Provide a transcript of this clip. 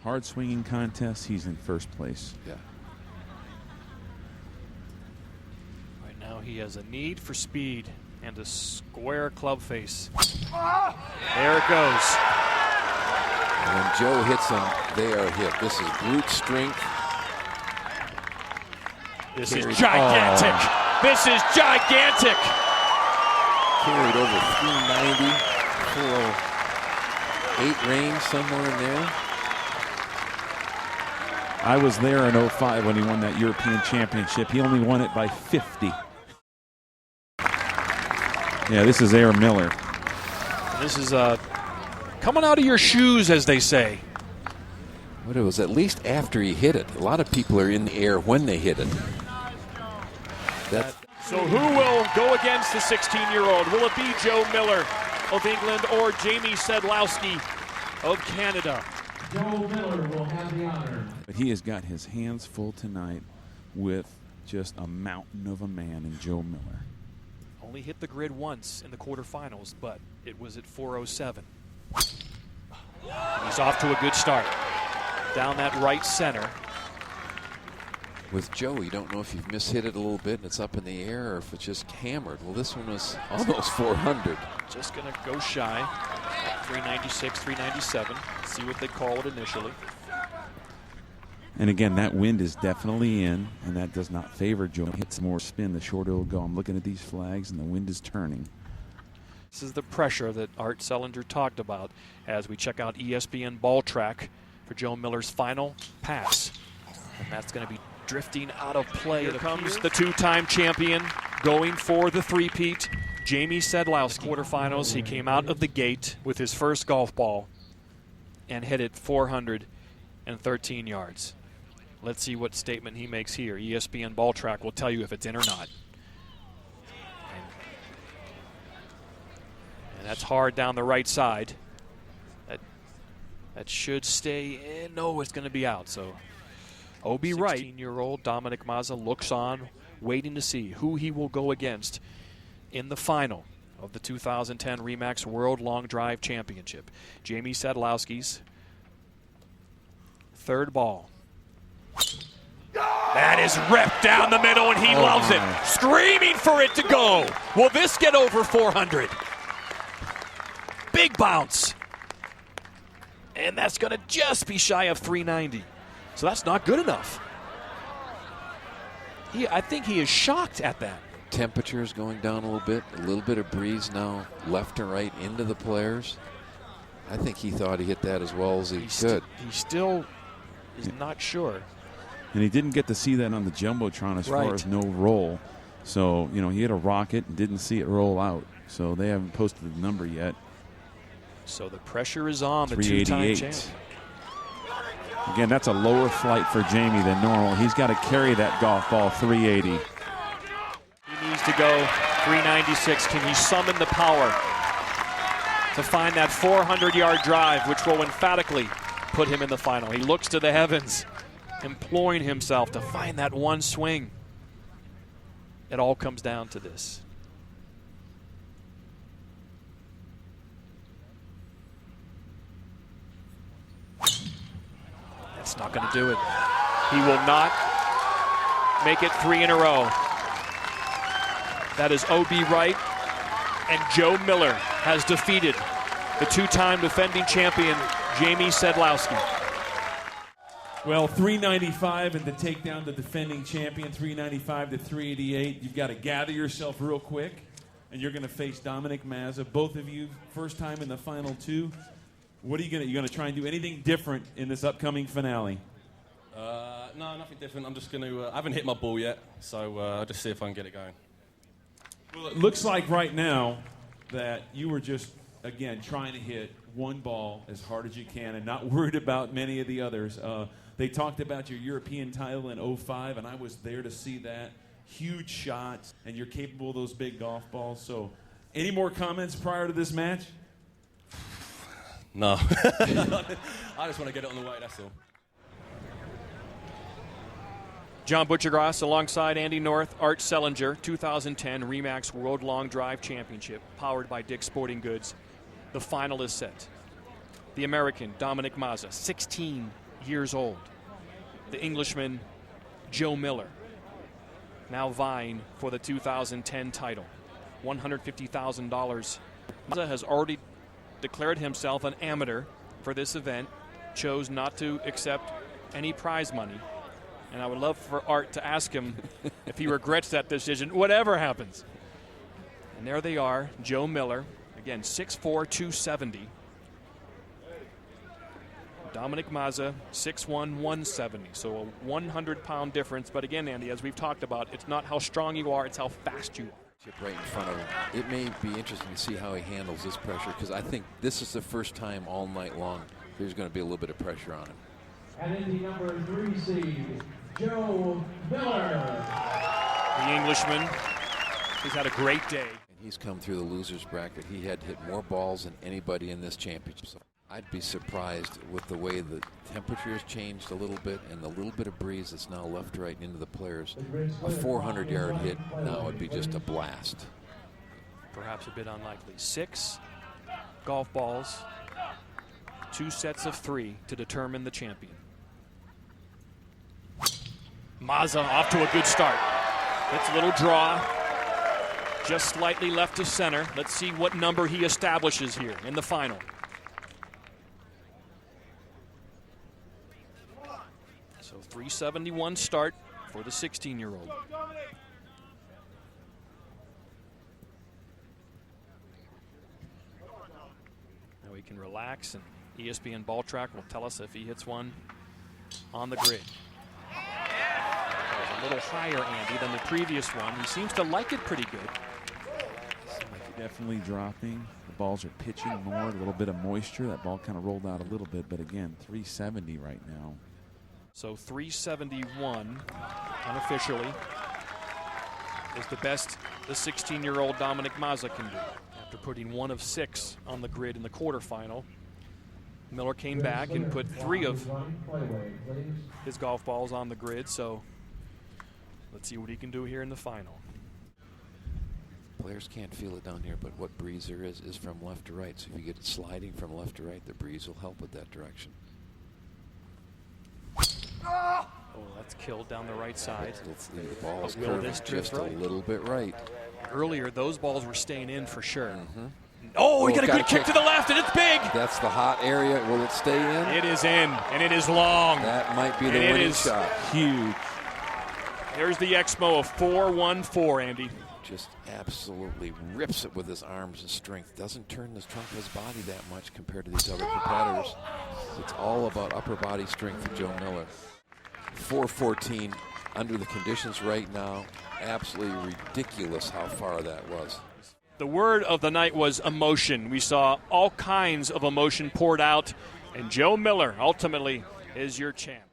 hard swinging contests, he's in first place. Yeah. Right now he has a need for speed and a square club face. There it goes. And when Joe hits them, they are hit. This is brute strength. This is gigantic. Oh. This is gigantic. Carried over 390, 408 range somewhere in there. I was there in 05 when he won that European Championship. He only won it by 50. Yeah, this is Air Miller. This is coming out of your shoes, as they say. But it was at least after he hit it. A lot of people are in the air when they hit it. So who will go against the 16-year-old? Will it be Joe Miller of England or Jamie Sadlowski of Canada? Joe Miller will have the honor. But he has got his hands full tonight with just a mountain of a man in Joe Miller. Only hit the grid once in the quarterfinals, but it was at 407. And he's off to a good start. Down that right center. With Joe, you don't know if you've mishit it a little bit and it's up in the air or if it's just hammered. Well, this one was almost 400. Just going to go shy. 396, 397. See what they call it initially. And again, that wind is definitely in, and that does not favor Joe. It hits more spin, the shorter it'll go. I'm looking at these flags, and the wind is turning. This is the pressure that Art Sellinger talked about as we check out ESPN Ball Track for Joe Miller's final pass. And that's going to be drifting out of play. Here comes the two-time champion going for the three-peat, Jamie Sadlowski. Quarterfinals, he came out of the gate with his first golf ball and hit it 413 yards. Let's see what statement he makes here. ESPN Ball Track will tell you if it's in or not. And that's hard down the right side. That should stay in. No, it's going to be out. So O.B. Wright, 16-year-old Dominic Mazza, looks on, waiting to see who he will go against in the final of the 2010 RE/MAX World Long Drive Championship. Jamie Sadlowski's third ball. That is ripped down the middle, and he loves it. Screaming for it to go. Will this get over 400? Big bounce. And that's going to just be shy of 390. So that's not good enough. I think he is shocked at that. Temperature is going down a little bit of breeze now, left to right into the players. I think he thought he hit that as well as he could. He still is not sure. And he didn't get to see that on the Jumbotron as far as no roll. So, you know, he hit a rocket and didn't see it roll out. So they haven't posted the number yet. So the pressure is on the two-time champ. Again, that's a lower flight for Jamie than normal. He's got to carry that golf ball 380. He needs to go 396. Can he summon the power to find that 400-yard drive, which will emphatically put him in the final? He looks to the heavens, imploring himself to find that one swing. It all comes down to this. That's not going to do it. He will not make it 3 in a row. That is O.B. Wright, and Joe Miller has defeated the two-time defending champion, Jamie Sadlowski. Well, 395 and to take down the defending champion, 395 to 388. You've got to gather yourself real quick, and you're going to face Dominic Mazza. Both of you, first time in the final two. What are you going to try and do anything different in this upcoming finale? No, nothing different. I'm just going to, I haven't hit my ball yet, so I'll just see if I can get it going. Well, it looks like right now that you were just, again, trying to hit one ball as hard as you can and not worried about many of the others. They talked about your European title in 05, and I was there to see that. Huge shots, and you're capable of those big golf balls. So any more comments prior to this match? No. I just want to get it on the way, that's all. John Butchergrass alongside Andy North, Art Sellinger, 2010 RE/MAX World Long Drive Championship, powered by Dick's Sporting Goods. The final is set. The American, Dominic Mazza, 16 years old. The Englishman, Joe Miller, now vying for the 2010 title. $150,000. Mazza has already declared himself an amateur for this event, chose not to accept any prize money. And I would love for Art to ask him if he regrets that decision, whatever happens. And there they are, Joe Miller, again, 6'4", 270. Dominic Mazza, 6'1", 170. So a 100-pound difference. But again, Andy, as we've talked about, it's not how strong you are, it's how fast you are. Right in front of him. It may be interesting to see how he handles this pressure, because I think this is the first time all night long there's going to be a little bit of pressure on him. And in the number 3 seed, Joe Miller. The Englishman has had a great day. And he's come through the loser's bracket. He had hit more balls than anybody in this championship. So I'd be surprised with the way the temperature has changed a little bit and the little bit of breeze that's now left right into the players. A 400-yard hit now would be just a blast. Perhaps a bit unlikely. 6 golf balls, 2 sets of 3 to determine the champion. Mazza off to a good start. It's a little draw, just slightly left of center. Let's see what number he establishes here in the final. So 371 start for the 16-year-old. Now he can relax, and ESPN Ball Track will tell us if he hits one on the grid. A little higher, Andy, than the previous one. He seems to like it pretty good. Definitely dropping. The balls are pitching more, a little bit of moisture. That ball kind of rolled out a little bit, but again, 370 right now. So 371 unofficially is the best the 16-year-old Dominic Mazza can do. After putting 1 of 6 on the grid in the quarterfinal, Miller came back and put 3 of his golf balls on the grid. So let's see what he can do here in the final. Players can't feel it down here, but what breeze there is from left to right. So if you get it sliding from left to right, the breeze will help with that direction. Oh, that's killed down the right side. The ball's curving just a little bit right. Earlier, those balls were staying in for sure. Oh, he got a good kick to the left, and it's big. That's the hot area. Will it stay in? It is in, and it is long. That might be the winning shot. Huge. There's the Exmo of 414, Andy. Just absolutely rips it with his arms and strength. Doesn't turn the trunk of his body that much compared to these other competitors. It's all about upper body strength for Joe Miller. 414 under the conditions right now. Absolutely ridiculous how far that was. The word of the night was emotion. We saw all kinds of emotion poured out, and Joe Miller ultimately is your champ.